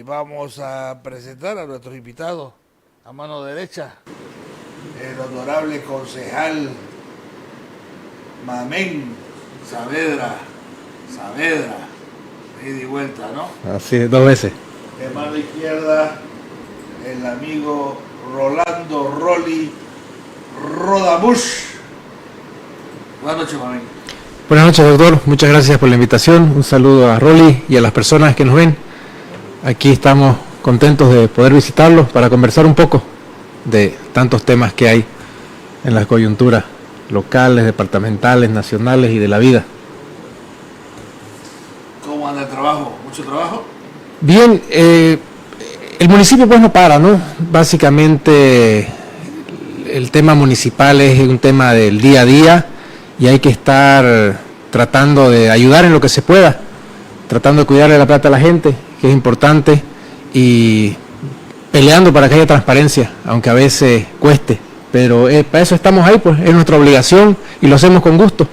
Vamos a presentar a nuestros invitados. A mano derecha, el honorable concejal Mamén Saavedra, ida y vuelta, ¿no? Así es, 2 veces. De mano izquierda, el amigo Rolando Rolly Rodabush. Buenas noches, Mamén. Buenas noches, doctor. Muchas gracias por la invitación. Un saludo a Rolly y a las personas que nos ven. Aquí estamos contentos de poder visitarlos para conversar un poco de tantos temas que hay en las coyunturas locales, departamentales, nacionales y de la vida. ¿Cómo anda el trabajo? ¿Mucho trabajo? Bien, el municipio pues no para, ¿no? Básicamente el tema municipal es un tema del día a día y hay que estar tratando de ayudar en lo que se pueda, tratando de cuidarle la plata a la gente, que es importante, y peleando para que haya transparencia, aunque a veces cueste, pero para eso estamos ahí, pues es nuestra obligación y lo hacemos con gusto.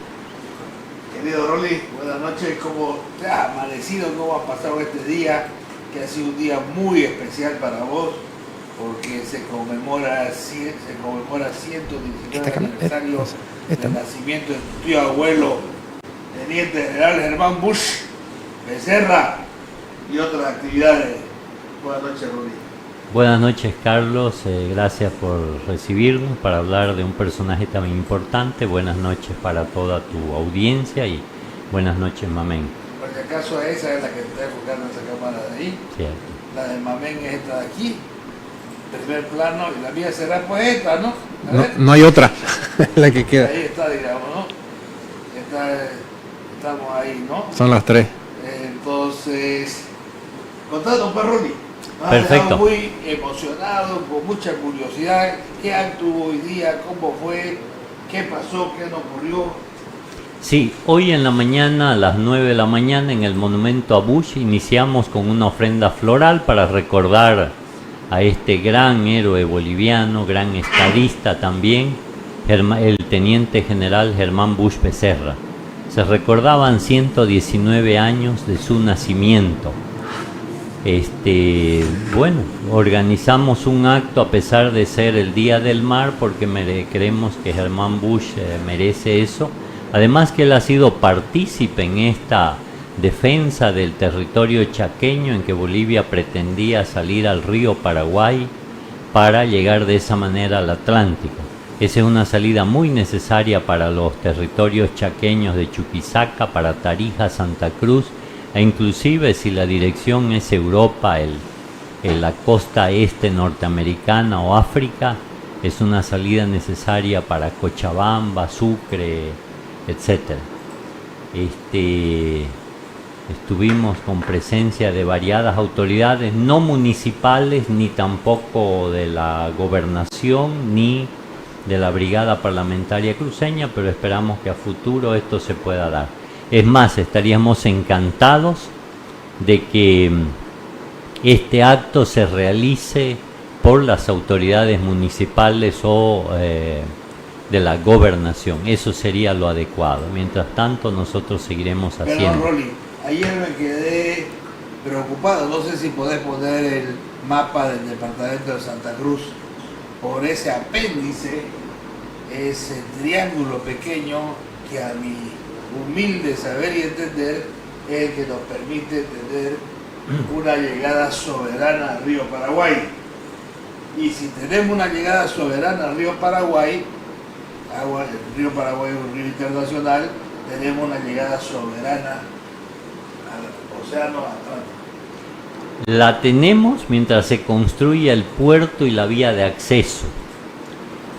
Querido Rolly, buenas noches. ¿Cómo te ha amanecido? ¿Cómo ha pasado este día? Que ha sido un día muy especial para vos, porque se conmemora 119 aniversario del nacimiento de tu tío abuelo, teniente general Germán Bush Becerra, y otras actividades. Buenas noches, Rolly. Buenas noches, Carlos, gracias por recibirnos para hablar de un personaje tan importante. Buenas noches para toda tu audiencia y buenas noches, Mamén. Por si acaso esa es la que está enfocando esa cámara de ahí. Cierto. La de Mamén es esta de aquí, primer plano, y la mía será pues esta, ¿no? No hay otra, la que queda. Ahí está, digamos, ¿no? Estamos ahí, ¿no? Son las 3. Entonces, contanos, Rolly. Nos has Perfecto. dejado muy emocionado, con mucha curiosidad. ¿Qué acto hubo hoy día? ¿Cómo fue? ¿Qué pasó? ¿Qué nos ocurrió? Sí, hoy en la mañana, a las 9 de la mañana, en el monumento a Bush, iniciamos con una ofrenda floral para recordar a este gran héroe boliviano, gran estadista también, el teniente general Germán Bush Becerra. Se recordaban 119 años de su nacimiento. Bueno, organizamos un acto a pesar de ser el Día del Mar, porque creemos que Germán Bush merece eso. Además que él ha sido partícipe en esta defensa del territorio chaqueño, en que Bolivia pretendía salir al río Paraguay para llegar de esa manera al Atlántico. Esa es una salida muy necesaria para los territorios chaqueños de Chuquisaca, para Tarija, Santa Cruz, e inclusive si la dirección es Europa, la costa este norteamericana o África, es una salida necesaria para Cochabamba, Sucre, etc. Estuvimos con presencia de variadas autoridades, no municipales, ni tampoco de la gobernación, ni de la Brigada Parlamentaria Cruceña, pero esperamos que a futuro esto se pueda dar. Es más, estaríamos encantados de que este acto se realice por las autoridades municipales o de la gobernación. Eso sería lo adecuado. Mientras tanto, nosotros seguiremos haciendo. Pero, Rolly, ayer me quedé preocupado. No sé si podés poner el mapa del departamento de Santa Cruz por ese apéndice, ese triángulo pequeño que a mi humilde saber y entender es el que nos permite tener una llegada soberana al río Paraguay. Y si tenemos una llegada soberana al río Paraguay, el río Paraguay es un río internacional, tenemos una llegada soberana al océano Atlántico. La tenemos mientras se construye el puerto y la vía de acceso.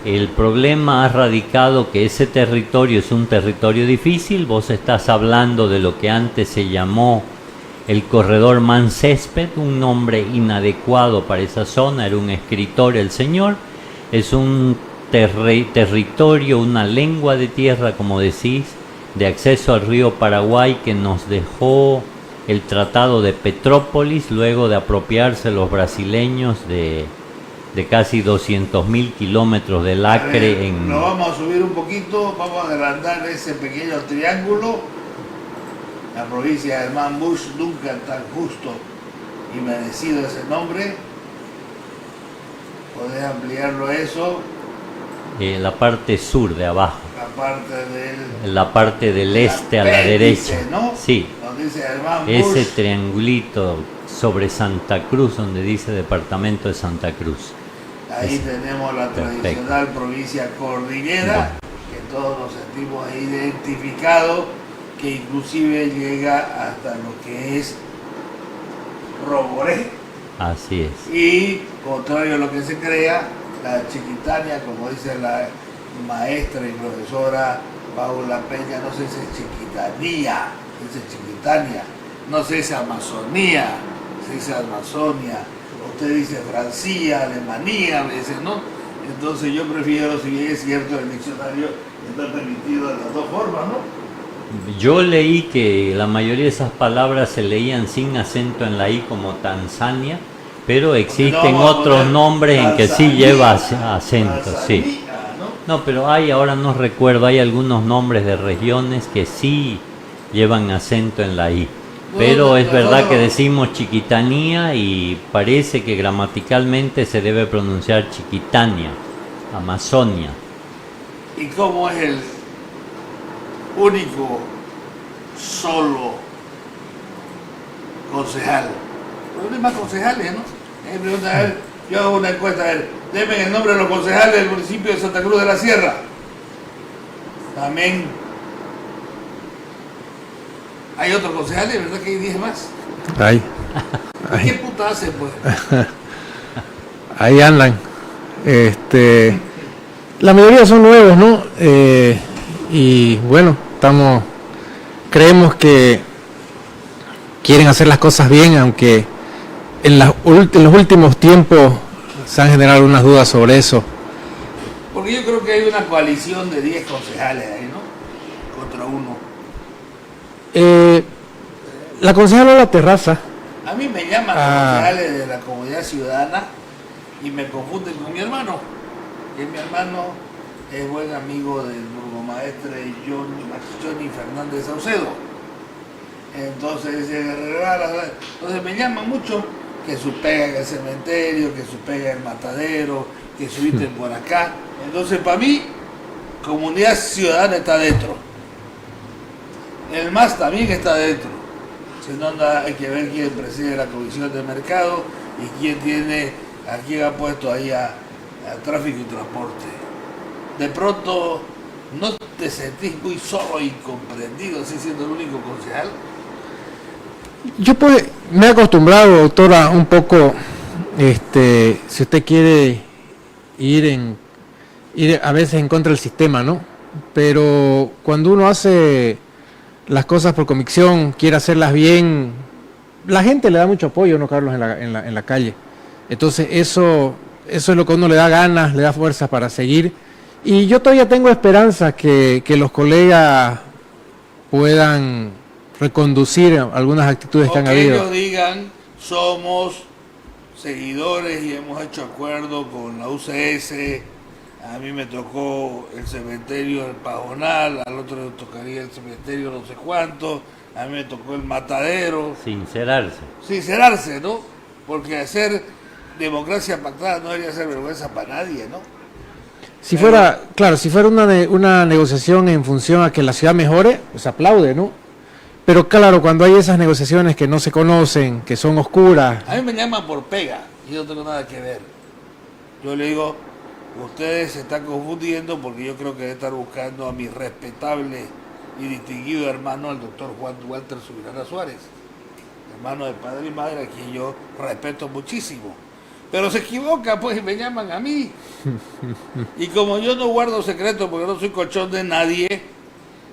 El problema ha radicado que ese territorio es un territorio difícil. Vos estás hablando de lo que antes se llamó el corredor Mancésped, un nombre inadecuado para esa zona. Era un escritor el señor. Es un territorio, una lengua de tierra, como decís, de acceso al río Paraguay, que nos dejó el Tratado de Petrópolis luego de apropiarse los brasileños de casi 200.000 kilómetros del Acre. Nos vamos a subir un poquito, vamos a agrandar ese pequeño triángulo. La provincia de Germán Bush, nunca tan justo y merecido ese nombre. Podés ampliarlo a eso, La parte sur de abajo. la parte del este a la derecha. ¿No? Sí. Donde dice Germán Ese Bush. triangulito sobre Santa Cruz, donde dice Departamento de Santa Cruz. Ahí Ese. tenemos la Perfecto. tradicional provincia cordillera, que todos nos sentimos ahí identificados, que inclusive llega hasta lo que es Roboré. Así es. Y, contrario a lo que se crea, la Chiquitania, como dice la maestra y profesora Paula Peña, no sé si es Chiquitanía, es Chiquitania, no sé si es Amazonía, se dice Amazonia, usted dice Francia, Alemania, me dice, ¿no? Entonces yo prefiero, si bien es cierto, el diccionario está permitido de las dos formas, ¿no? Yo leí que la mayoría de esas palabras se leían sin acento en la I, como Tanzania, pero existen vamos a otros poner nombres en que sí Tanzania, lleva acento, sí. Tanzania, ¿no? No, pero ahora no recuerdo, hay algunos nombres de regiones que sí llevan acento en la I. Pero es verdad que decimos Chiquitanía y parece que gramaticalmente se debe pronunciar Chiquitania, Amazonia. ¿Y cómo es el único solo concejal? Pero no hay más concejales, ¿no? Pregunta, a ver, yo hago una encuesta, a ver, denme el nombre de los concejales del municipio de Santa Cruz de la Sierra. Amén. Hay otros concejales, ¿verdad que hay 10 más? Ahí, ¿Qué puta hacen, pues? ahí andan. La mayoría son nuevos, ¿no? Y bueno, creemos que quieren hacer las cosas bien, aunque en los últimos tiempos se han generado algunas dudas sobre eso. Porque yo creo que hay una coalición de 10 concejales ahí, ¿no? Contra uno. La concejala La Terraza, A mí me llaman concejales de la comunidad ciudadana y me confunden con mi hermano. Que mi hermano es buen amigo del burgomaestre Johnny Fernández Saucedo. Entonces, entonces me llaman mucho que su pega en el cementerio, que su pega en el matadero, que su ítem por acá. Entonces, para mí, comunidad ciudadana está dentro. El MAS también está dentro. Si no, hay que ver quién preside la comisión de mercado y a quién ha puesto ahí a tráfico y transporte. De pronto, ¿no te sentís muy solo y incomprendido así siendo el único concejal? yo me he acostumbrado, doctora, un poco, si usted quiere ir a veces en contra del sistema, ¿no? Pero cuando uno hace las cosas por convicción, quiere hacerlas bien, la gente le da mucho apoyo, ¿no, Carlos, en la calle? Entonces eso es lo que a uno le da ganas, le da fuerzas para seguir. Y yo todavía tengo esperanza que los colegas puedan reconducir algunas actitudes que han habido. Ellos digan, somos seguidores y hemos hecho acuerdo con la UCS, a mí me tocó el cementerio del Pajonal, al otro le tocaría el cementerio no sé cuánto, a mí me tocó el matadero. Sincerarse, ¿no? Porque hacer democracia pactada no debería ser vergüenza para nadie, ¿no? Si fuera una negociación en función a que la ciudad mejore, pues aplaude, ¿no? Pero claro, cuando hay esas negociaciones que no se conocen, que son oscuras... A mí me llaman por pega, y yo no tengo nada que ver. Yo le digo, ustedes se están confundiendo porque yo creo que debe estar buscando a mi respetable y distinguido hermano, el doctor Juan Walter Subirana Suárez, hermano de padre y madre, a quien yo respeto muchísimo. Pero se equivoca, pues, y me llaman a mí. Y como yo no guardo secretos porque no soy colchón de nadie,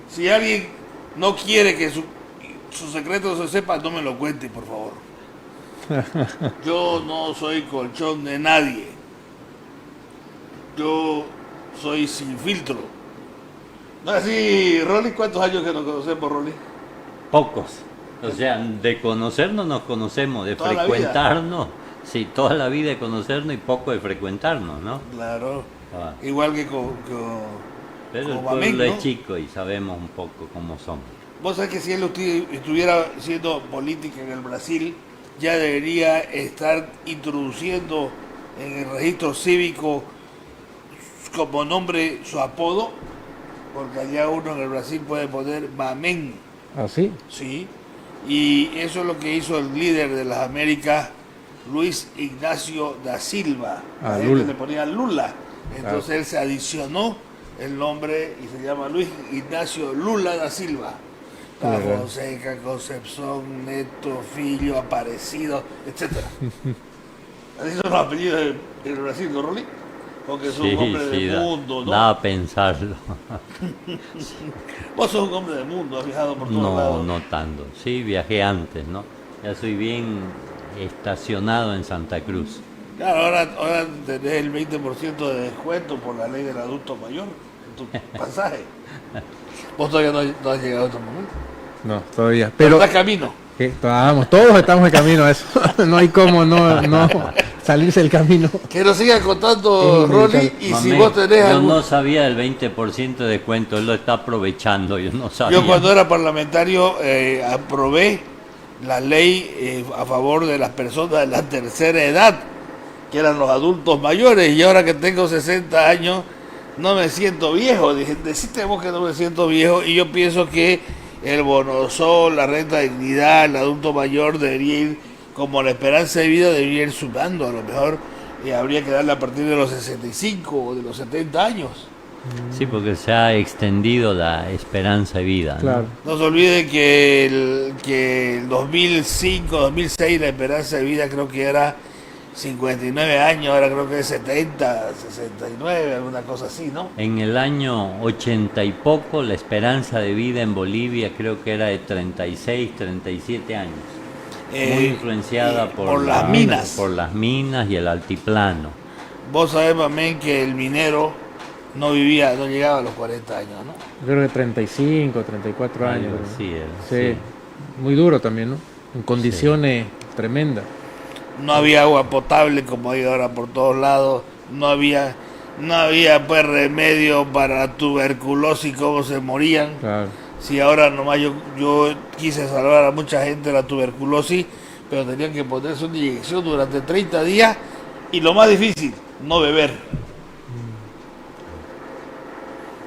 si alguien no quiere que su secreto se sepa, no me lo cuente, por favor. Yo no soy colchón de nadie. Yo soy sin filtro. No así, Rolly, ¿cuántos años que nos conocemos, Rolly? Pocos. O sea, de conocernos nos conocemos, de ¿Toda la frecuentarnos, sí, toda la vida de conocernos y poco de frecuentarnos, ¿no? Claro. Ah. Igual que con Pero el Mamén, pueblo ¿no? es chico y sabemos un poco cómo somos. Vos sabés que si él estuviera haciendo política en el Brasil, ya debería estar introduciendo en el registro cívico como nombre su apodo, porque allá uno en el Brasil puede poner Mamén. ¿Ah, sí? Sí, y eso es lo que hizo el líder de las Américas, Luis Ignacio da Silva. Ah, A él Lula. le ponía Lula. Entonces él se adicionó el nombre y se llama Luis Ignacio Lula da Silva. Está Claro. Fonseca, Concepción, Neto, Filho, Aparecido, etc. Así son los apellidos del Brasil, ¿no, Rolly? Porque es un hombre del mundo, ¿no? da a pensarlo. Vos sos un hombre del mundo, has viajado por todos No, lados. no tanto. Sí, viajé antes, ¿no? Ya soy bien estacionado en Santa Cruz. Claro, ahora tenés el 20% de descuento por la ley del adulto mayor en tu pasaje. Vos todavía no has llegado a este momento. No, todavía. Pero Pero estás camino. todos estamos en camino a eso. No hay cómo no salirse del camino. Que nos siga contando, Es Rolly, inevitable. y si Mamé, vos tenés yo algún... no sabía del 20% de descuento, él lo está aprovechando, yo no sabía. Yo cuando era parlamentario aprobé la ley a favor de las personas de la tercera edad, que eran los adultos mayores, y ahora que tengo 60 años no me siento viejo. Deciste vos que no me siento viejo, y yo pienso que el bonosol, la renta de dignidad, el adulto mayor debería ir, como la esperanza de vida debería ir sumando, a lo mejor habría que darle a partir de los 65 o de los 70 años. Sí, porque se ha extendido la esperanza de vida, ¿no? Claro. No se olvide que el 2005, 2006 la esperanza de vida creo que era 59 años, ahora creo que es 70, 69, alguna cosa así, ¿no? En el año 80 y poco, la esperanza de vida en Bolivia creo que era de 36, 37 años. Muy influenciada por las minas. Por las minas y el altiplano. Vos sabés, Mamén, que el minero no llegaba a los 40 años, ¿no? Creo que 35, 34 años. Algo creo. así era, Sí. sí. Muy duro también, ¿no? En condiciones tremendas. No había agua potable como hay ahora por todos lados, no había pues remedio para la tuberculosis, cómo se morían. Claro. Si ahora nomás yo quise salvar a mucha gente de la tuberculosis, pero tenían que ponerse una inyección durante 30 días, y lo más difícil, no beber.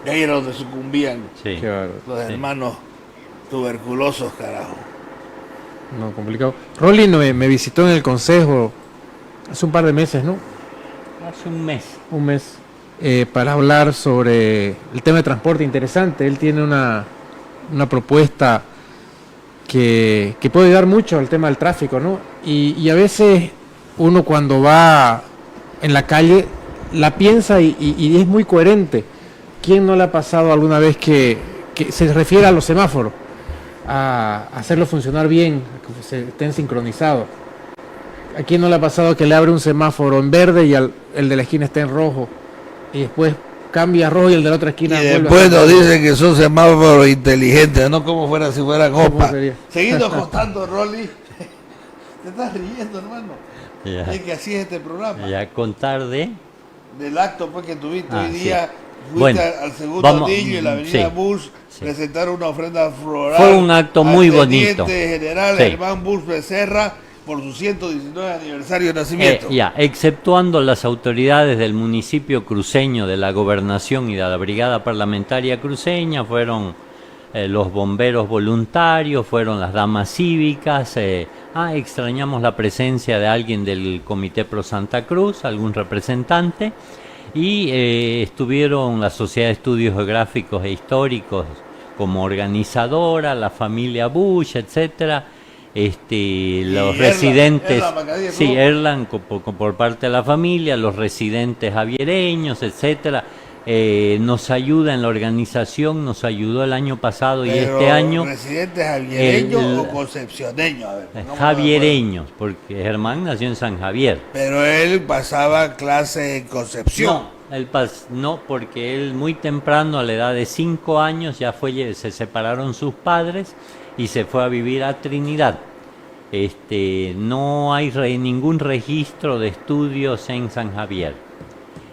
Y ahí era donde sucumbían Sí. Qué bárbaro. los Sí. hermanos tuberculosos, carajo. No, complicado. Rolly me visitó en el consejo hace un par de meses, ¿no? Hace un mes. Un mes. Para hablar sobre el tema de transporte interesante. Él tiene una propuesta que puede ayudar mucho al tema del tráfico, ¿no? Y a veces uno cuando va en la calle la piensa y es muy coherente. ¿Quién no le ha pasado alguna vez que se refiere a los semáforos? A hacerlo funcionar bien, a que se estén sincronizados. ¿A quién no le ha pasado que le abre un semáforo en verde y el de la esquina está en rojo? Y después cambia a rojo y el de la otra esquina Y vuelve después a nos rojo. dicen que son semáforos inteligentes, no como fuera si fueran ¿Cómo OPA. sería? Seguiendo contando, Rolly. Te estás riendo, hermano. Ya, Es que así es este programa. ya contar de... Del acto pues, que tuviste Ah, hoy sí. día, fuiste Bueno, al segundo vamos, anillo en la avenida sí, Bush, sí. presentar una ofrenda floral. Fue un acto muy al bonito. teniente general Sí. Germán Bush Becerra por su 119 aniversario de nacimiento. Ya, exceptuando las autoridades del municipio cruceño, de la gobernación y de la brigada parlamentaria cruceña, fueron los bomberos voluntarios, fueron las damas cívicas, extrañamos la presencia de alguien del Comité Pro Santa Cruz, algún representante, y estuvieron la Sociedad de Estudios Geográficos e Históricos como organizadora, la familia Bush, etcétera. Los Erlan, residentes, Erlan Macadía, ¿no? sí, Erlan por parte de la familia, los residentes javiereños, etcétera, nos ayuda en la organización, nos ayudó el año pasado y Pero, este año ¿residentes javiereños el- o concepcioneños? A ver, pongamos de javiereños, porque Germán nació en San Javier. acuerdo. Pero él pasaba clase en Concepción. No, porque él muy temprano, a la edad de 5 años, se separaron sus padres y se fue a vivir a Trinidad. No hay ningún registro de estudios en San Javier.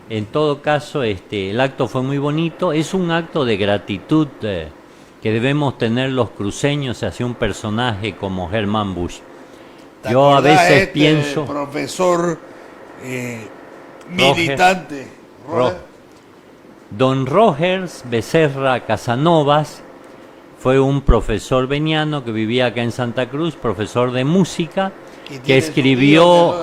En todo caso, el acto fue muy bonito. Es un acto de gratitud que debemos tener los cruceños hacia un personaje como Germán Bush. ¿Te Yo a acordás veces pienso... profesor militante? Don Rogers Becerra Casanovas fue un profesor veniano que vivía acá en Santa Cruz, profesor de música, que escribió,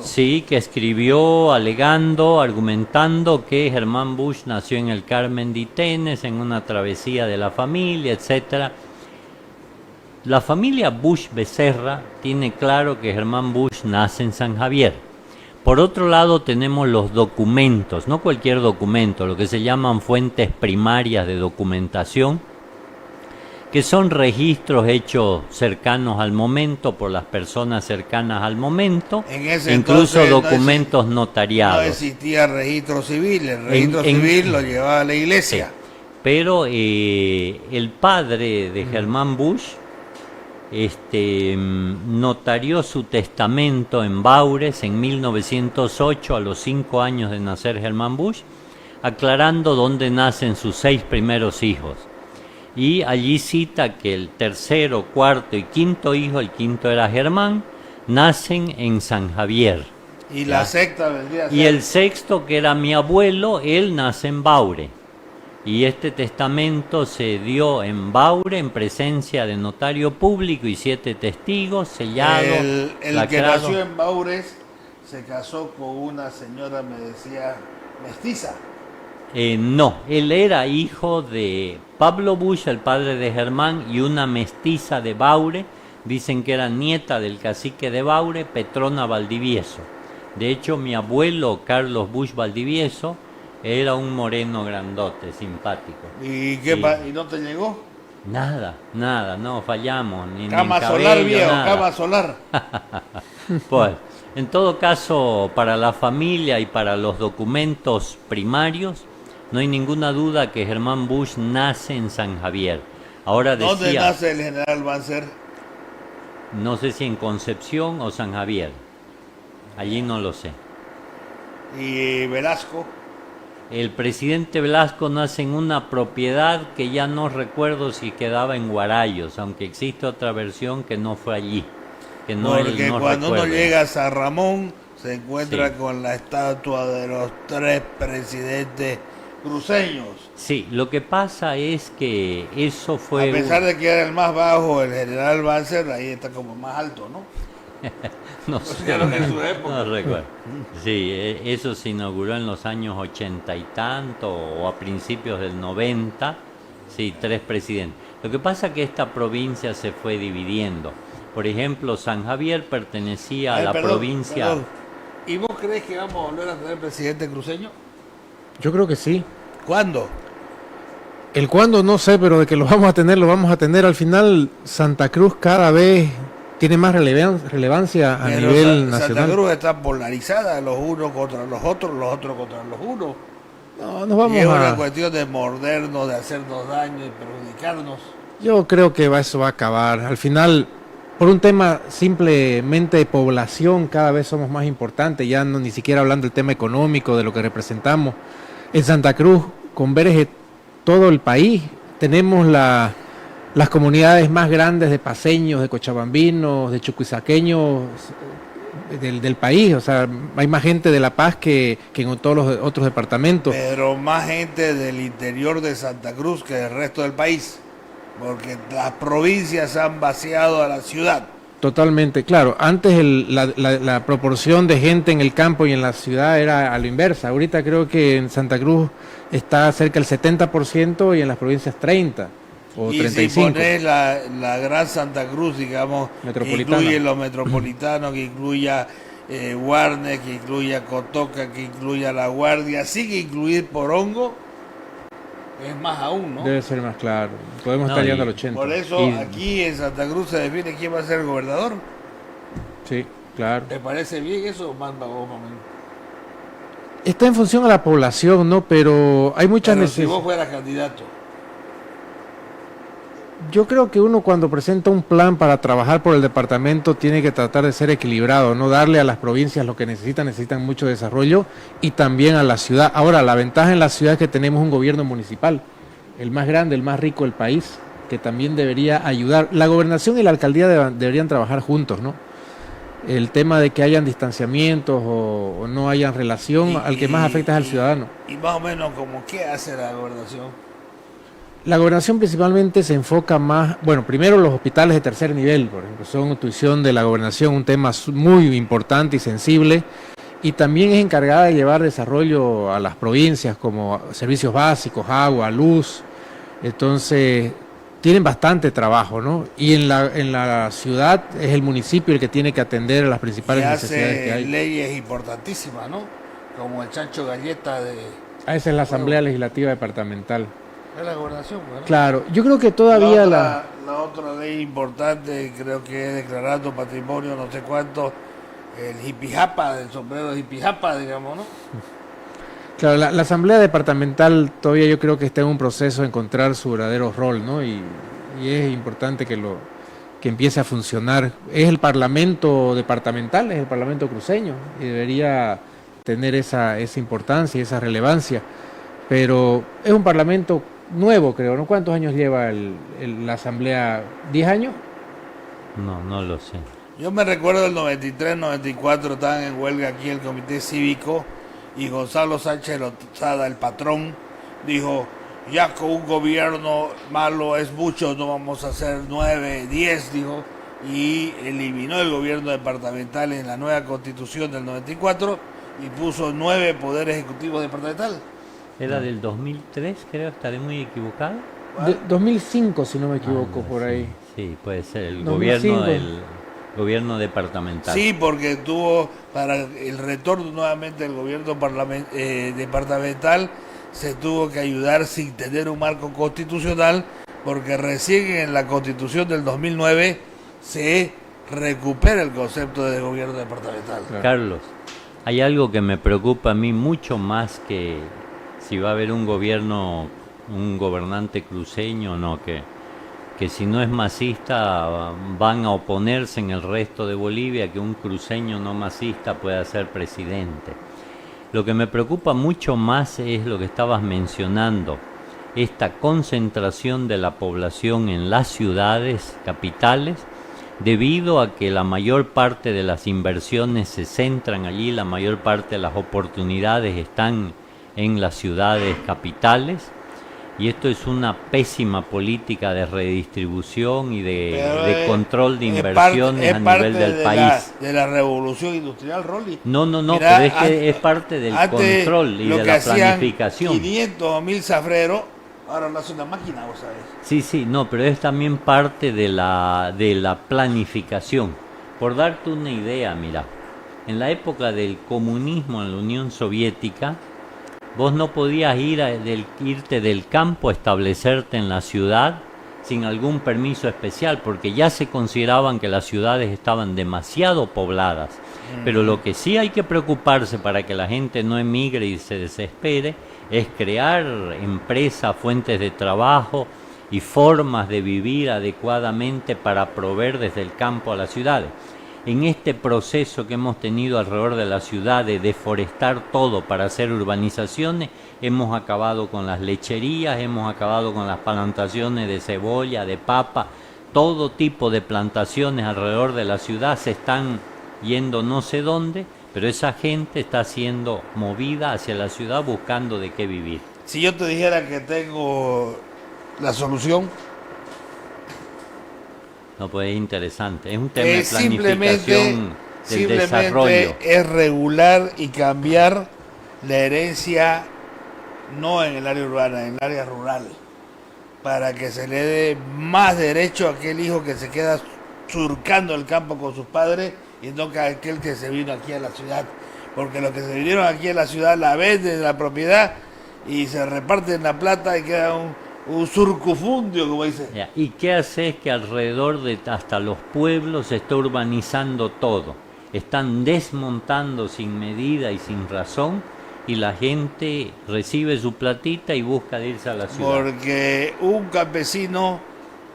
sí, que escribió alegando, argumentando que Germán Busch nació en el Carmen de Itenes, en una travesía de la familia, etcétera. La familia Busch Becerra tiene claro que Germán Busch nace en San Javier. Por otro lado tenemos los documentos, no cualquier documento, lo que se llaman fuentes primarias de documentación, que son registros hechos cercanos al momento por las personas cercanas al momento, incluso documentos notariados. No existía registro civil, el registro civil lo llevaba la iglesia. Sí, pero el padre de Germán Busch notarió su testamento en Baures en 1908, a los 5 años de nacer Germán Busch, aclarando dónde nacen sus 6 primeros hijos. Y allí cita que el tercero, cuarto y quinto hijo, el quinto era Germán, nacen en San Javier. Y la sexta vendría a ser... Y el sexto, que era mi abuelo, él nace en Baure. Y este testamento se dio en Baure en presencia de notario público y 7 testigos, sellado. El que nació en Baures se casó con una señora, me decía, mestiza. No, él era hijo de Pablo Busch, el padre de Germán, y una mestiza de Baure. Dicen que era nieta del cacique de Baure, Petrona Valdivieso. De hecho, mi abuelo, Carlos Busch Valdivieso, era un moreno grandote, simpático. ¿Y qué ¿Y no te llegó? Nada, no, fallamos. Cama solar, viejo, cama solar. Pues, en todo caso, para la familia y para los documentos primarios, no hay ninguna duda que Germán Busch nace en San Javier. Ahora decía, ¿dónde nace el general Banzer? No sé si en Concepción o San Javier. Allí no lo sé. ¿Y Velasco? El presidente Velasco nace en una propiedad que ya no recuerdo si quedaba en Guarayos, aunque existe otra versión que no fue allí. Que no, porque no cuando recuerdo. uno llega a San Ramón se encuentra con la estatua de los 3 presidentes cruceños. Sí, lo que pasa es que eso fue... A pesar de que era el más bajo, el general Banzer, ahí está como más alto, ¿no? No sé, en su época. no recuerdo. Sí, eso se inauguró en los años 80 y tanto, o a principios del 90, sí, 3 presidentes. Lo que pasa es que esta provincia se fue dividiendo. Por ejemplo, San Javier pertenecía a la provincia... Perdón. ¿Y vos crees que vamos a volver a tener presidente cruceño? Yo creo que sí. ¿Cuándo? El cuándo no sé, pero de que lo vamos a tener, lo vamos a tener. Al final, Santa Cruz cada vez tiene más relevancia a nivel nacional. Santa Cruz está polarizada, los unos contra los otros contra los unos. No, nos vamos y es una cuestión de mordernos, de hacernos daño y perjudicarnos. Yo creo que eso va a acabar. Al final, por un tema simplemente de población, cada vez somos más importantes, ya no ni siquiera hablando del tema económico, de lo que representamos. En Santa Cruz, converge todo el país. Tenemos las comunidades más grandes de paseños, de cochabambinos, de chuquisaqueños del país. O sea, hay más gente de La Paz que en todos los otros departamentos. Pero más gente del interior de Santa Cruz que del resto del país, porque las provincias han vaciado a la ciudad. Totalmente, claro. Antes la proporción de gente en el campo y en la ciudad era a lo inversa. Ahorita creo que en Santa Cruz está cerca del 70% y en las provincias 30% o y 35%. Si pones la gran Santa Cruz, digamos, que incluye los metropolitanos, que incluya Guarne, que incluya Cotoca, que incluya La Guardia, sigue incluir Porongo, es más aún, ¿no? Debe ser más claro. Podemos estar llegando al 80%. Por eso aquí en Santa Cruz se define quién va a ser el gobernador. Sí, claro. ¿Te parece bien eso o manda vos, mamá? Está en función a la población, ¿no? Pero hay muchas necesidades. Si vos fueras candidato. Yo creo que uno cuando presenta un plan para trabajar por el departamento tiene que tratar de ser equilibrado, no darle a las provincias lo que necesitan mucho desarrollo y también a la ciudad. Ahora, la ventaja en la ciudad es que tenemos un gobierno municipal, el más grande, el más rico del país, que también debería ayudar. La gobernación y la alcaldía deberían trabajar juntos, ¿no? el tema de que hayan distanciamientos o no hayan relación, al que más afecta es al ciudadano. Y más o menos como qué hace la gobernación. La gobernación principalmente se enfoca más, bueno, primero los hospitales de tercer nivel, por ejemplo, son tuición de la gobernación, un tema muy importante y sensible, y también es encargada de llevar desarrollo a las provincias como servicios básicos, agua, luz. Entonces tienen bastante trabajo, ¿no? Y en la ciudad es el municipio el que tiene que atender a las principales necesidades que Y hay. hace leyes importantísimas, ¿no? Como el chancho galleta de... Esa es la Asamblea Legislativa Departamental. Es la gobernación, ¿no? Claro, yo creo que todavía la otra ley importante, creo que es declarando patrimonio no sé cuánto, el hipijapa, del sombrero hipijapa, digamos, ¿no? Claro, la Asamblea Departamental todavía yo creo que está en un proceso de encontrar su verdadero rol, ¿no? Y es importante que empiece a funcionar. Es el Parlamento Departamental, es el Parlamento cruceño, y debería tener esa importancia y esa relevancia. Pero es un Parlamento nuevo, creo, ¿no? ¿Cuántos años lleva la Asamblea? ¿10 años? No lo sé. Yo me recuerdo del 93, 94, estaban en huelga aquí el Comité Cívico y Gonzalo Sánchez Lozada, el patrón, dijo, ya con un gobierno malo es mucho, no vamos a hacer 9, 10, dijo, y eliminó el gobierno departamental en la nueva constitución del 94 y puso 9 poderes ejecutivos departamentales. Era del 2003, creo, estaré muy equivocado. 2005, si no me equivoco, por sí, ahí. Sí, puede ser, el 2005. gobierno departamental. Sí, porque tuvo para el retorno nuevamente del gobierno departamental, se tuvo que ayudar sin tener un marco constitucional, porque recién en la constitución del 2009 se recupera el concepto de gobierno departamental. Claro. Carlos, hay algo que me preocupa a mí mucho más que si va a haber un gobernante cruceño o no, que si no es masista van a oponerse en el resto de Bolivia que un cruceño no masista pueda ser presidente. Lo que me preocupa mucho más es lo que estabas mencionando, esta concentración de la población en las ciudades capitales, debido a que la mayor parte de las inversiones se centran allí, la mayor parte de las oportunidades están en las ciudades capitales. Y esto es una pésima política de redistribución y de control de inversiones a nivel del país. De la revolución industrial, Rolly. No, Mirá, pero es que es parte del control y de la planificación. 500 o 1000 zafreros, ahora lo hace una máquina, vos sabés. Sí, no, pero es también parte de la planificación. Por darte una idea, mira, en la época del comunismo en la Unión Soviética, vos no podías irte del campo a establecerte en la ciudad sin algún permiso especial, porque ya se consideraban que las ciudades estaban demasiado pobladas. Pero lo que sí hay que preocuparse para que la gente no emigre y se desespere es crear empresas, fuentes de trabajo y formas de vivir adecuadamente para proveer desde el campo a las ciudades. En este proceso que hemos tenido alrededor de la ciudad de deforestar todo para hacer urbanizaciones, hemos acabado con las lecherías, hemos acabado con las plantaciones de cebolla, de papa, todo tipo de plantaciones alrededor de la ciudad se están yendo no sé dónde, pero esa gente está siendo movida hacia la ciudad buscando de qué vivir. Si yo te dijera que tengo la solución, no, pues es interesante, es un tema de planificación del desarrollo. Es regular y cambiar la herencia, no en el área urbana, en el área rural, para que se le dé más derecho a aquel hijo que se queda surcando el campo con sus padres y no que aquel que se vino aquí a la ciudad, porque los que se vinieron aquí a la ciudad la venden la propiedad y se reparten la plata y queda un surcufundio, como dice. ¿Y qué hace? Que alrededor de hasta los pueblos se está urbanizando todo. Están desmontando sin medida y sin razón y la gente recibe su platita y busca de irse a la ciudad. Porque un campesino,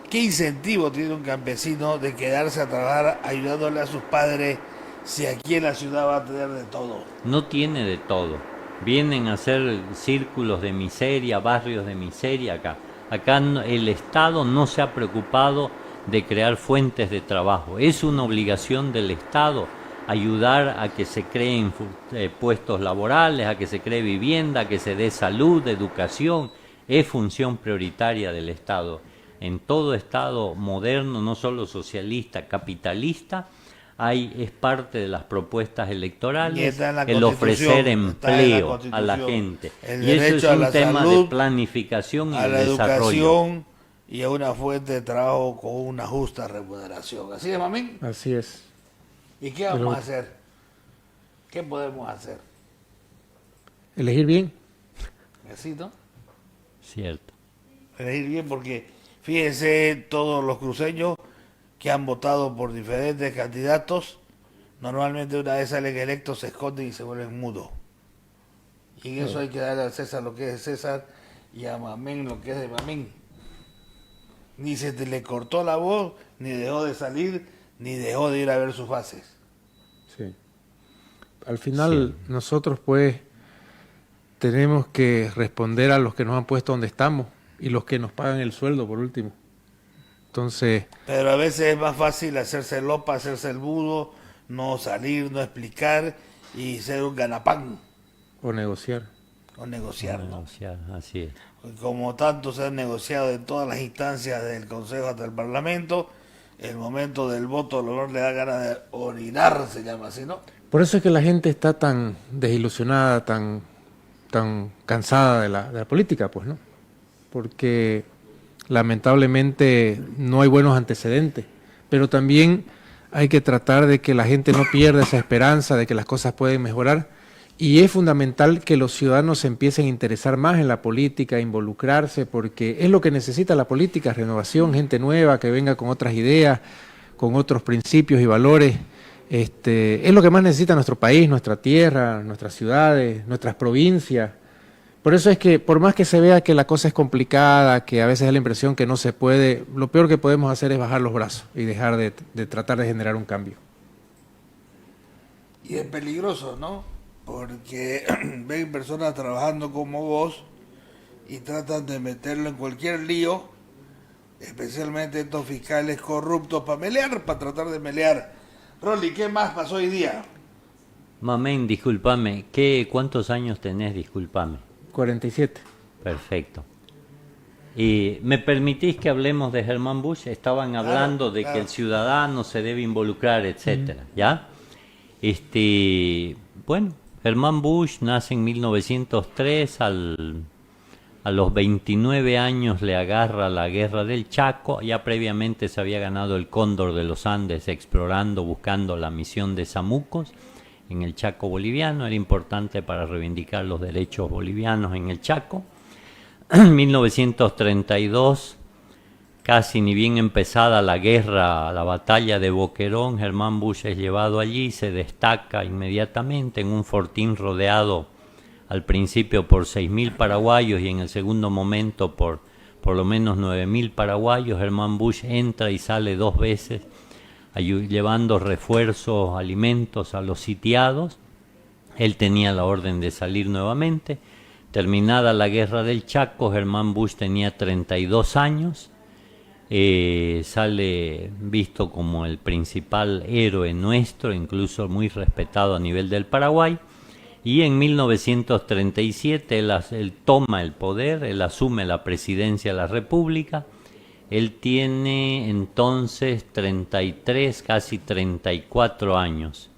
¿qué incentivo tiene un campesino de quedarse a trabajar ayudándole a sus padres si aquí en la ciudad va a tener de todo? No tiene de todo. Vienen a hacer círculos de miseria, barrios de miseria acá. Acá el Estado no se ha preocupado de crear fuentes de trabajo. Es una obligación del Estado ayudar a que se creen puestos laborales, a que se cree vivienda, a que se dé salud, educación. Es función prioritaria del Estado. En todo Estado moderno, no solo socialista, capitalista, es parte de las propuestas electorales el ofrecer empleo a la gente. Y eso es un tema de planificación y de desarrollo. A la educación y a una fuente de trabajo con una justa remuneración. ¿Así es, Mamín? Así es. ¿Y qué vamos a hacer? ¿Qué podemos hacer? Elegir bien. ¿Así, no? Cierto. Elegir bien porque fíjense todos los cruceños que han votado por diferentes candidatos, normalmente una vez salen electos se esconden y se vuelven mudos. Y en eso hay que darle a César lo que es de César y a Mamín lo que es de Mamín. Ni se le cortó la voz, ni dejó de salir, ni dejó de ir a ver sus fases. Sí. Al final nosotros pues tenemos que responder a los que nos han puesto donde estamos y los que nos pagan el sueldo por último. Entonces... Pero a veces es más fácil hacerse lopa, hacerse el budo, no salir, no explicar y ser un ganapán. O negociar. O negociar, ¿no? Negociar, así es. Como tanto se ha negociado en todas las instancias del Consejo hasta el Parlamento, el momento del voto, el olor le da ganas de orinar, se llama así, ¿no? Por eso es que la gente está tan desilusionada, tan cansada de la política, pues, ¿no? Porque lamentablemente no hay buenos antecedentes, pero también hay que tratar de que la gente no pierda esa esperanza de que las cosas pueden mejorar, y es fundamental que los ciudadanos se empiecen a interesar más en la política, a involucrarse, porque es lo que necesita la política: renovación, gente nueva que venga con otras ideas, con otros principios y valores. Es lo que más necesita nuestro país, nuestra tierra, nuestras ciudades, nuestras provincias. Por eso es que, por más que se vea que la cosa es complicada, que a veces da la impresión que no se puede, lo peor que podemos hacer es bajar los brazos y dejar de tratar de generar un cambio. Y es peligroso, ¿no? Porque ven personas trabajando como vos y tratan de meterlo en cualquier lío, especialmente estos fiscales corruptos, para tratar de melear. Rolly, ¿qué más pasó hoy día? Mamén, discúlpame, ¿cuántos años tenés? Discúlpame. 47. Perfecto. ¿Y me permitís que hablemos de Germán Bush? Estaban hablando de que el ciudadano se debe involucrar, etcétera, ¿ya? Bueno, Germán Bush nace en 1903, a los 29 años le agarra la guerra del Chaco. Ya previamente se había ganado el Cóndor de los Andes explorando, buscando la misión de Samucos en el Chaco boliviano. Era importante para reivindicar los derechos bolivianos en el Chaco. En 1932, casi ni bien empezada la guerra, la batalla de Boquerón, Germán Bush es llevado allí, se destaca inmediatamente en un fortín rodeado al principio por 6.000 paraguayos y en el segundo momento por lo menos 9.000 paraguayos. Germán Bush entra y sale 2 veces llevando refuerzos, alimentos a los sitiados. Él tenía la orden de salir nuevamente. Terminada la guerra del Chaco, Germán Bush tenía 32 años. Sale visto como el principal héroe nuestro, incluso muy respetado a nivel del Paraguay. Y en 1937 él toma el poder, él asume la presidencia de la República. Él tiene entonces 33, casi 34 años.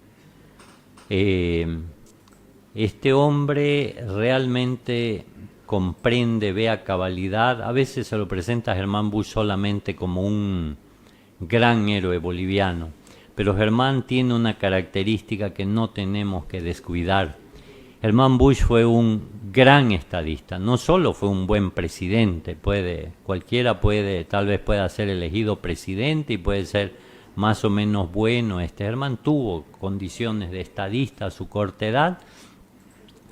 Este hombre realmente comprende, ve a cabalidad. A veces se lo presenta a Germán Bush solamente como un gran héroe boliviano, pero Germán tiene una característica que no tenemos que descuidar. Germán Bush fue un gran estadista, no solo fue un buen presidente, cualquiera tal vez pueda ser elegido presidente y puede ser más o menos bueno. Germán tuvo condiciones de estadista a su corta edad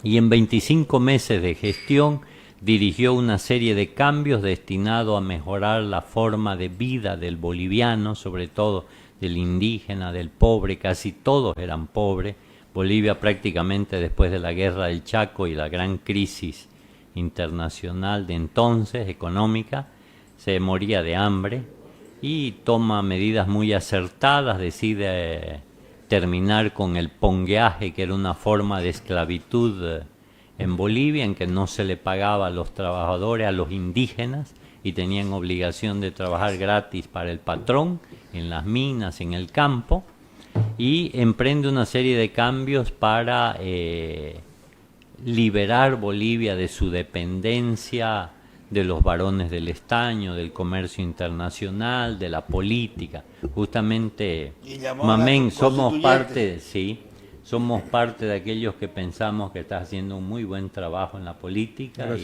y en 25 meses de gestión dirigió una serie de cambios destinados a mejorar la forma de vida del boliviano, sobre todo del indígena, del pobre. Casi todos eran pobres. Bolivia prácticamente después de la guerra del Chaco y la gran crisis internacional de entonces, económica, se moría de hambre y toma medidas muy acertadas, decide terminar con el pongueaje, que era una forma de esclavitud en Bolivia, en que no se le pagaba a los trabajadores, a los indígenas, y tenían obligación de trabajar gratis para el patrón, en las minas, en el campo, y emprende una serie de cambios para liberar Bolivia de su dependencia de los varones del estaño, del comercio internacional, de la política. Justamente, Mamén, somos parte, sí, somos parte de aquellos que pensamos que estás haciendo un muy buen trabajo en la política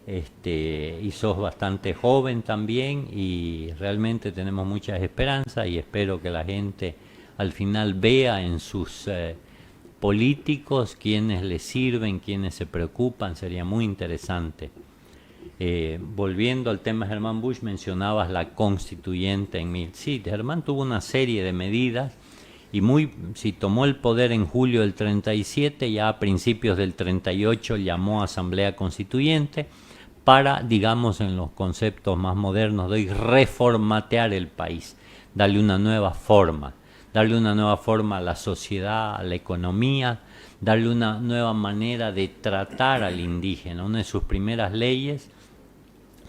y sos bastante joven también, y realmente tenemos muchas esperanzas, y espero que la gente al final vea en sus políticos quienes les sirven, quienes se preocupan. Sería muy interesante. Volviendo al tema de Germán Bush, mencionabas la constituyente en mil. Sí, Germán tuvo una serie de medidas y si tomó el poder en julio del 37, ya a principios del 38 llamó a Asamblea Constituyente para, digamos en los conceptos más modernos de hoy, reformatear el país, darle una nueva forma a la sociedad, a la economía, darle una nueva manera de tratar al indígena. Una de sus primeras leyes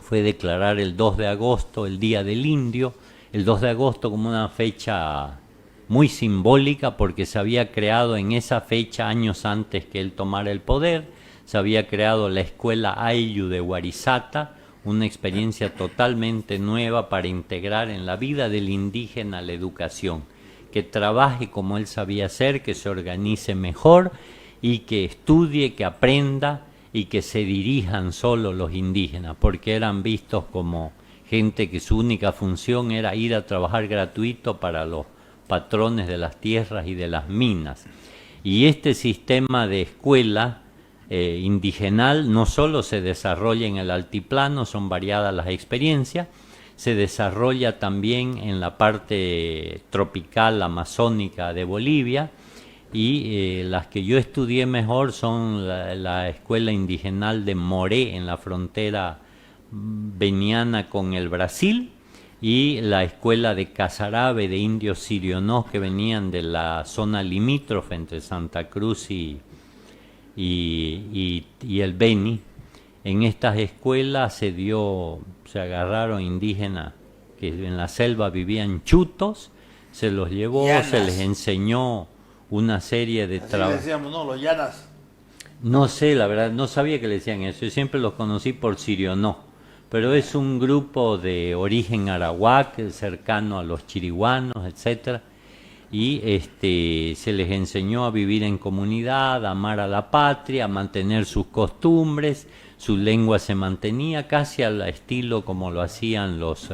fue declarar el 2 de agosto el Día del Indio, el 2 de agosto como una fecha muy simbólica, porque se había creado en esa fecha, años antes que él tomara el poder, se había creado la escuela Ayllu de Huarizata, una experiencia totalmente nueva para integrar en la vida del indígena la educación, que trabaje como él sabía hacer, que se organice mejor y que estudie, que aprenda y que se dirijan solo los indígenas, porque eran vistos como gente que su única función era ir a trabajar gratuito para los patrones de las tierras y de las minas. Y este sistema de escuela indigenal no solo se desarrolla en el altiplano, son variadas las experiencias, se desarrolla también en la parte tropical amazónica de Bolivia, y las que yo estudié mejor son la escuela indigenal de Moré en la frontera beniana con el Brasil, y la escuela de Casarabe de indios sirionós que venían de la zona limítrofe entre Santa Cruz y el Beni. En estas escuelas se agarraron indígenas que en la selva vivían chutos, se los llevó, llanas. Se les enseñó una serie de trabajos. Decíamos, ¿no? Los llanas. No sé, la verdad, no sabía que le decían eso. Yo siempre los conocí por sirionó, pero es un grupo de origen arawak, cercano a los chiriguanos, etcétera. Y se les enseñó a vivir en comunidad, a amar a la patria, a mantener sus costumbres, su lengua se mantenía casi al estilo como lo hacían los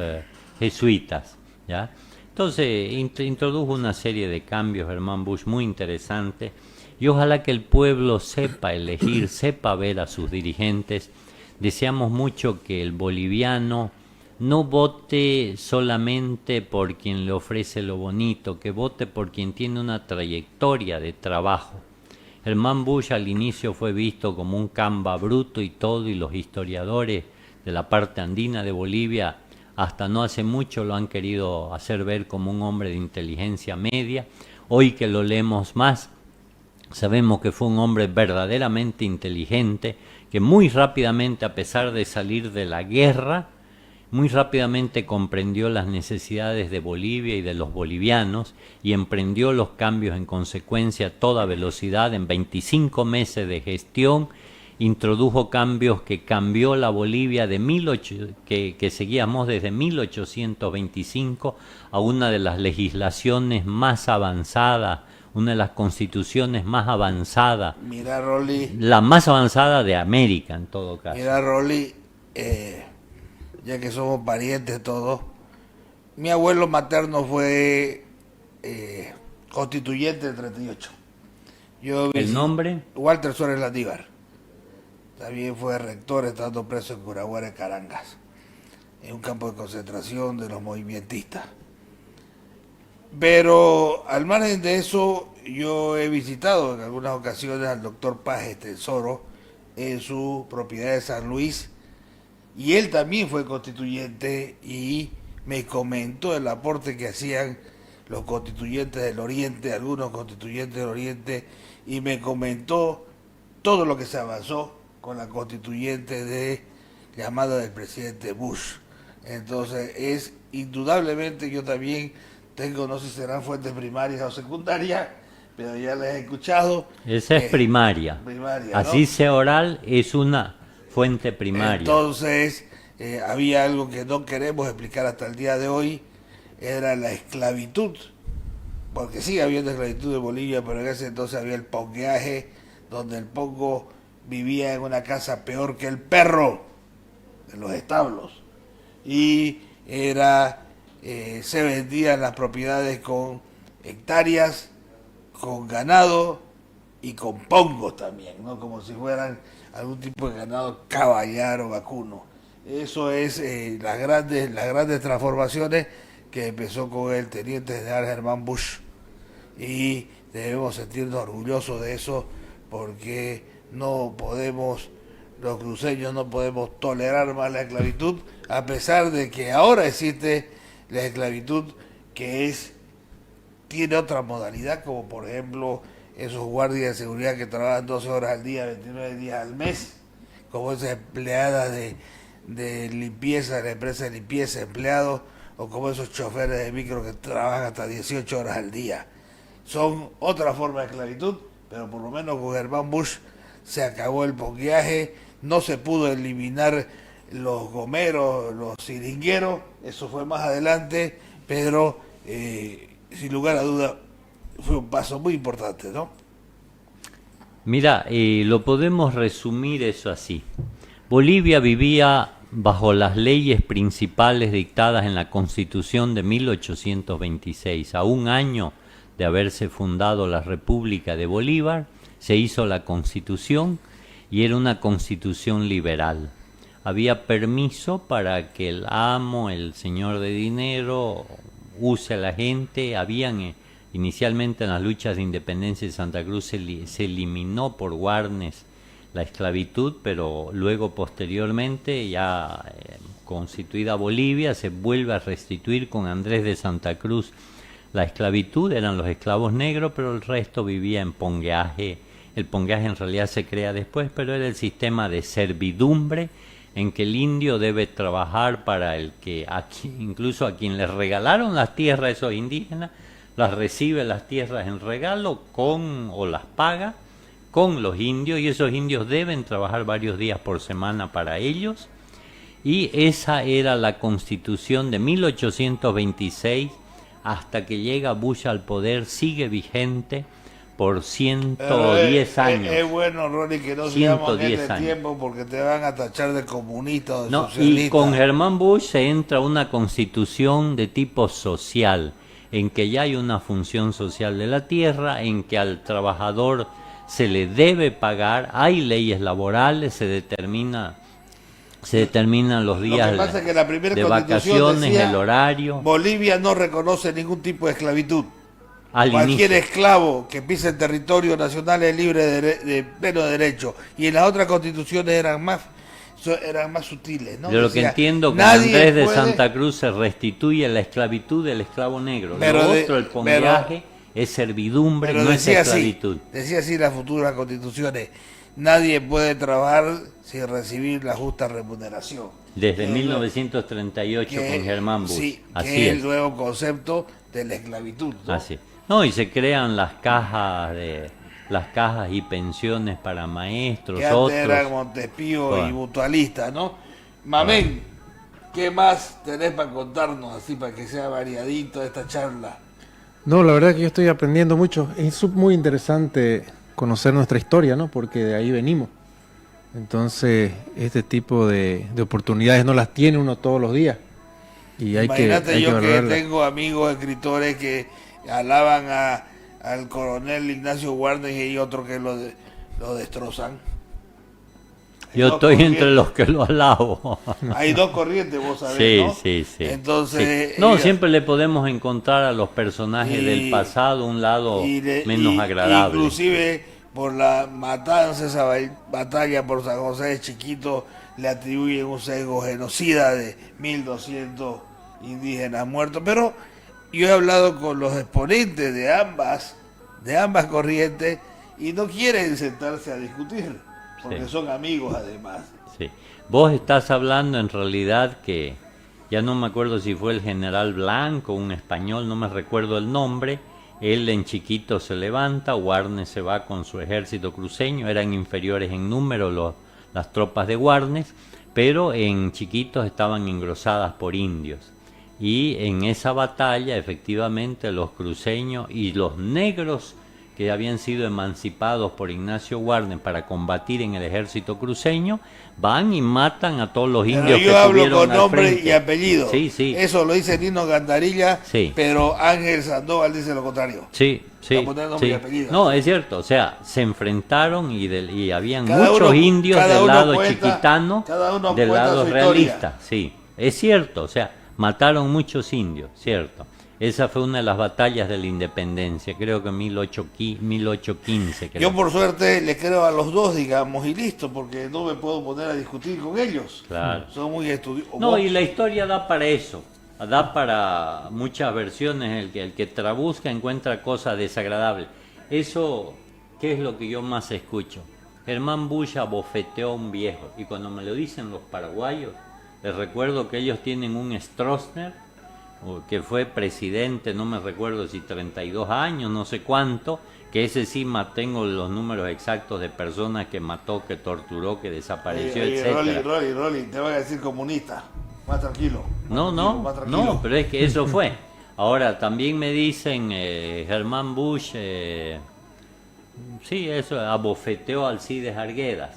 jesuitas, ¿ya? Entonces introdujo una serie de cambios Germán Bush muy interesantes, y ojalá que el pueblo sepa elegir, sepa ver a sus dirigentes. Deseamos mucho que el boliviano no vote solamente por quien le ofrece lo bonito, que vote por quien tiene una trayectoria de trabajo. Germán Bush al inicio fue visto como un camba bruto y todo, y los historiadores de la parte andina de Bolivia hasta no hace mucho lo han querido hacer ver como un hombre de inteligencia media. Hoy que lo leemos más, sabemos que fue un hombre verdaderamente inteligente, que muy rápidamente, a pesar de salir de la guerra, muy rápidamente comprendió las necesidades de Bolivia y de los bolivianos, y emprendió los cambios en consecuencia a toda velocidad. En 25 meses de gestión introdujo cambios que cambió la Bolivia que seguíamos desde 1825 a una de las legislaciones más avanzadas, una de las constituciones más avanzadas. Mira, Rolly, la más avanzada de América en todo caso. Mira, Rolly, ya que somos parientes todos, mi abuelo materno fue constituyente del 38. ¿El nombre? Walter Suárez Landívar. También fue rector estando preso en Curahuara, Carangas, en un campo de concentración de los movimentistas. Pero al margen de eso, yo he visitado en algunas ocasiones al doctor Paz Estensoro en su propiedad de San Luis, y él también fue constituyente, y me comentó el aporte que hacían los constituyentes del Oriente, algunos constituyentes del Oriente, y me comentó todo lo que se avanzó con la constituyente de llamada del presidente Bush. Entonces es indudablemente, yo también tengo, no sé si serán fuentes primarias o secundarias, pero ya les he escuchado. Esa es primaria. Así ¿no? sea oral, es una fuente primaria. Entonces, había algo que no queremos explicar hasta el día de hoy, era la esclavitud, porque sigue habiendo esclavitud en Bolivia, pero en ese entonces había el pongueaje, donde el pongo vivía en una casa peor que el perro, en los establos, y era se vendían las propiedades con hectáreas, con ganado y con pongos también, ¿no? Como si fueran algún tipo de ganado caballar o vacuno. Eso es las grandes transformaciones que empezó con el teniente general Germán Bush, y debemos sentirnos orgullosos de eso, porque no podemos, los cruceños no podemos tolerar más la esclavitud, a pesar de que ahora existe la esclavitud que tiene otra modalidad, como por ejemplo esos guardias de seguridad que trabajan 12 horas al día, 29 días al mes, como esas empleadas de limpieza, de la empresa de limpieza, empleados, o como esos choferes de micro que trabajan hasta 18 horas al día. Son otra forma de esclavitud, pero por lo menos con Germán Bush se acabó el pongueaje, no se pudo eliminar los gomeros, los siringueros, eso fue más adelante, pero sin lugar a duda fue un paso muy importante, ¿no? Mira, lo podemos resumir eso así. Bolivia vivía bajo las leyes principales dictadas en la Constitución de 1826. A un año de haberse fundado la República de Bolívar, se hizo la Constitución, y era una Constitución liberal. Había permiso para que el amo, el señor de dinero, use a la gente. Habían inicialmente en las luchas de independencia de Santa Cruz se eliminó por Warnes la esclavitud, pero luego posteriormente, ya constituida Bolivia, se vuelve a restituir con Andrés de Santa Cruz la esclavitud. Eran los esclavos negros, pero el resto vivía en pongueaje. El pongueaje en realidad se crea después, pero era el sistema de servidumbre en que el indio debe trabajar para el que, incluso a quien les regalaron las tierras, esos indígenas, las recibe las tierras en regalo o las paga con los indios, y esos indios deben trabajar varios días por semana para ellos. Y esa era la Constitución de 1826, hasta que llega Bush al poder, sigue vigente por 110 años. Es bueno, Ronnie, que no sigamos en este tiempo, porque te van a tachar de comunista o de socialista. Y con Germán Bush se entra una constitución de tipo social, en que ya hay una función social de la tierra, en que al trabajador se le debe pagar, hay leyes laborales, se determinan los días de vacaciones, decía, el horario. Bolivia no reconoce ningún tipo de esclavitud. Cualquier esclavo que pise el territorio nacional es libre de pleno derecho. Y en las otras constituciones eran más sutiles, ¿no? Yo lo que entiendo, con Andrés de Santa Cruz se restituye la esclavitud del esclavo negro. El pongueaje es servidumbre, no es esclavitud. Decía así las futuras constituciones: nadie puede trabajar sin recibir la justa remuneración. Desde 1938 con Germán Bush. Sí, así que es el nuevo concepto de la esclavitud, ¿no? Así. No, y se crean las cajas y pensiones para maestros, que antes eran Montespío y mutualistas, ¿no? Mamén, ¿qué más tenés para contarnos, así para que sea variadito esta charla? No, la verdad que yo estoy aprendiendo mucho. Es muy interesante conocer nuestra historia, ¿no? Porque de ahí venimos. Entonces, este tipo de oportunidades no las tiene uno todos los días. Y Imagínate yo que tengo amigos escritores que alaban al coronel Ignacio Warnes, y hay otros que lo destrozan. Yo estoy entre los que lo alabo. Hay dos corrientes, vos sabés, sí, ¿no? Sí. Entonces, sí. No, siempre le podemos encontrar a los personajes del pasado un lado menos agradable. Inclusive por la matanza, esa batalla por San José de Chiquito, le atribuyen un sesgo genocida de 1200 indígenas muertos. Pero yo he hablado con los exponentes de ambas corrientes y no quieren sentarse a discutir, porque Sí. son amigos además. Sí. Vos estás hablando en realidad que, ya no me acuerdo si fue el general Blanco, un español, no me recuerdo el nombre, él en Chiquito se levanta, Warnes se va con su ejército cruceño, eran inferiores en número las tropas de Warnes, pero en Chiquitos estaban engrosadas por indios. Y en esa batalla, efectivamente, los cruceños y los negros que habían sido emancipados por Ignacio Warnes para combatir en el ejército cruceño, van y matan a todos los Pero indios que yo hablo tuvieron con al nombre frente. y apellido. Sí, sí. Eso lo dice Nino Gandarilla, Sí. pero Ángel Sandoval dice lo contrario. Sí, sí, Para poner nombre sí. y apellido. No, es cierto, o sea, se enfrentaron y habían Cada muchos uno- indios cada del uno lado cuenta- chiquitano, cada uno del cuenta lado su realista, sí, es cierto, o sea, mataron muchos indios, cierto. Esa fue una de las batallas de la independencia, creo que 1815. Creo. Yo por suerte le creo a los dos, digamos, y listo, porque no me puedo poner a discutir con ellos. Claro. Son muy estudiosos. No, y la historia da para eso, da para muchas versiones, el que trabusca encuentra cosas desagradables. Eso, ¿qué es lo que yo más escucho? Germán Bush abofeteó a un viejo, y cuando me lo dicen los paraguayos, les recuerdo que ellos tienen un Stroessner, que fue presidente, no me recuerdo si 32 años, no sé cuánto, que ese sí tengo los números exactos de personas que mató, que torturó, que desapareció, etcétera. Rolly, te van a decir comunista. Más tranquilo. No, más tranquilo. no, pero es que eso fue. Ahora, también me dicen Germán Bush, sí, eso, abofeteó a Alcides Arguedas.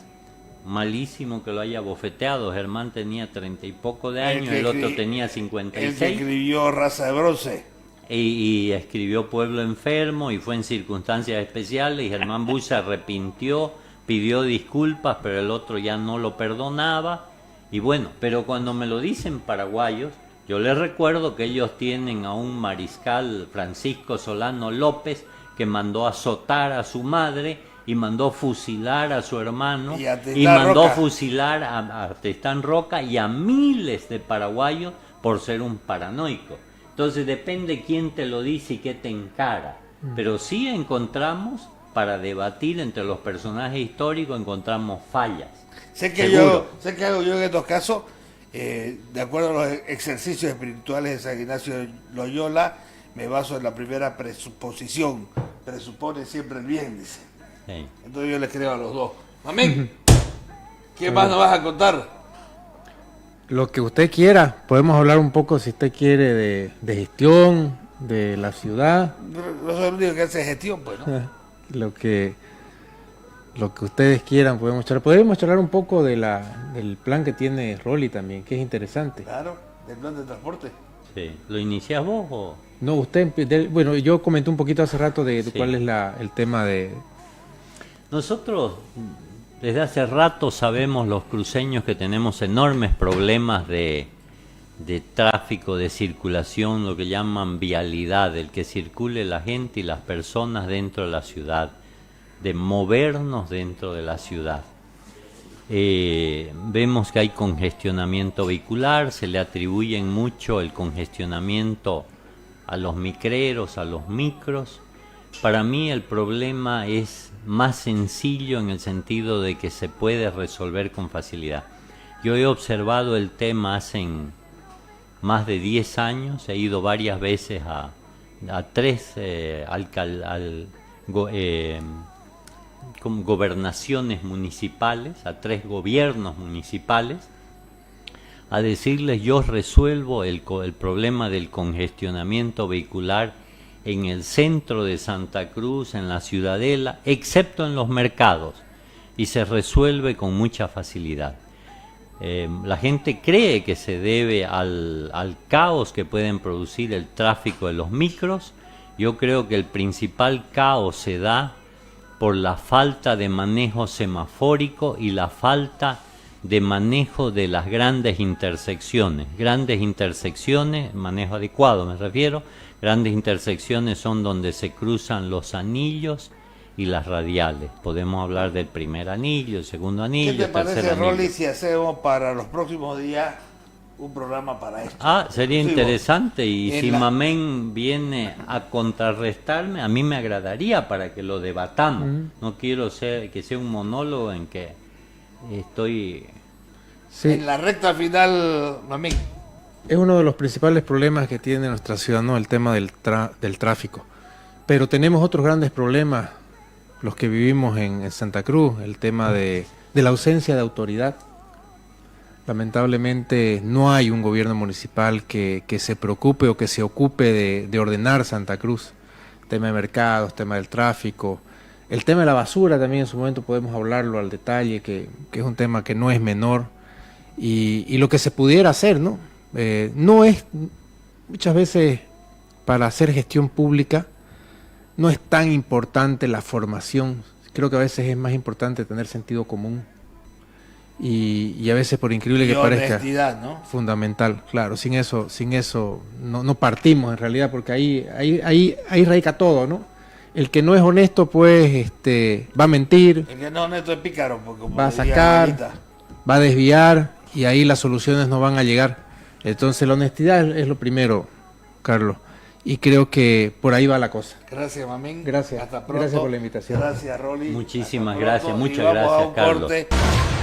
Malísimo que lo haya abofeteado. Germán tenía 30 y poco de años, el otro tenía El que 56. escribió Raza de Bronce. Y escribió Pueblo Enfermo y fue en circunstancias especiales y Germán Bush se arrepintió, pidió disculpas, pero el otro ya no lo perdonaba. Y bueno, pero cuando me lo dicen paraguayos, yo les recuerdo que ellos tienen a un mariscal, Francisco Solano López, que mandó azotar a su madre y mandó fusilar a su hermano Y a Tristán y mandó Roca. fusilar a Tristán Roca y a miles de paraguayos por ser un paranoico. Entonces depende quién te lo dice y qué te encara. Pero sí encontramos, para debatir entre los personajes históricos, encontramos fallas. Sé que hago yo en estos casos, de acuerdo a los ejercicios espirituales de San Ignacio de Loyola, me baso en la primera presuposición. Presupone siempre el bien, dice. Sí. Entonces yo les creo a los dos. Amén. ¿Qué más nos vas a contar? Lo que usted quiera, podemos hablar un poco si usted quiere de gestión, de la ciudad, No soy el único que hace gestión, pues, ¿no? lo que ustedes quieran podemos charlar un poco del plan que tiene Rolly también, que es interesante. Claro, del plan de transporte. Sí. ¿Lo inicias vos o...? No, bueno, yo comenté un poquito hace rato de Sí. cuál es el tema de... Nosotros desde hace rato sabemos los cruceños que tenemos enormes problemas de tráfico, de circulación, lo que llaman vialidad, el que circule la gente y las personas dentro de la ciudad, de movernos dentro de la ciudad. Vemos que hay congestionamiento vehicular, se le atribuyen mucho el congestionamiento a los micreros, a los micros. Para mí el problema es más sencillo en el sentido de que se puede resolver con facilidad. Yo he observado el tema hace más de 10 años, he ido varias veces a 3 gobernaciones municipales, a 3 gobiernos municipales, a decirles yo resuelvo el problema del congestionamiento vehicular en el centro de Santa Cruz, en la Ciudadela, excepto en los mercados, y se resuelve con mucha facilidad. La gente cree que se debe al caos que pueden producir el tráfico de los micros. Yo creo que el principal caos se da por la falta de manejo semafórico y la falta de manejo de las grandes intersecciones. Grandes intersecciones, manejo adecuado me refiero, grandes intersecciones son donde se cruzan los anillos y las radiales. Podemos hablar del primer anillo, el segundo anillo, ¿Qué te el tercer parece, anillo. Rolly, si hacemos para los próximos días un programa para esto. Ah, sería Sí, interesante, y en si la- Mamén viene a contrarrestarme, a mí me agradaría para que lo debatamos. Ujú. No quiero que sea un monólogo en que estoy... Sí, En la recta final, Mamín. es uno de los principales problemas que tiene nuestra ciudad, ¿no? El tema del tráfico. Pero tenemos otros grandes problemas, los que vivimos en Santa Cruz, el tema de la ausencia de autoridad. Lamentablemente no hay un gobierno municipal que se preocupe o que se ocupe de ordenar Santa Cruz. Tema de mercados, tema del tráfico, el tema de la basura también en su momento podemos hablarlo al detalle, que es un tema que no es menor, y lo que se pudiera hacer, ¿no? No es, muchas veces para hacer gestión pública no es tan importante la formación, creo que a veces es más importante tener sentido común. Y a veces, por increíble que Y parezca, honestidad, ¿no? fundamental, claro, sin eso no partimos en realidad, porque ahí radica todo, ¿no? El que no es honesto, pues, va a mentir, El que no honesto es pícaro, porque como va a diría sacar, Anita, va a desviar, y ahí las soluciones no van a llegar. Entonces la honestidad es lo primero, Carlos, y creo que por ahí va la cosa. gracias, Mamín. Gracias. Hasta pronto. Gracias por la invitación. Gracias, Rolly. Muchísimas Hasta gracias, pronto. muchas Y vamos a gracias, un Carlos. corte.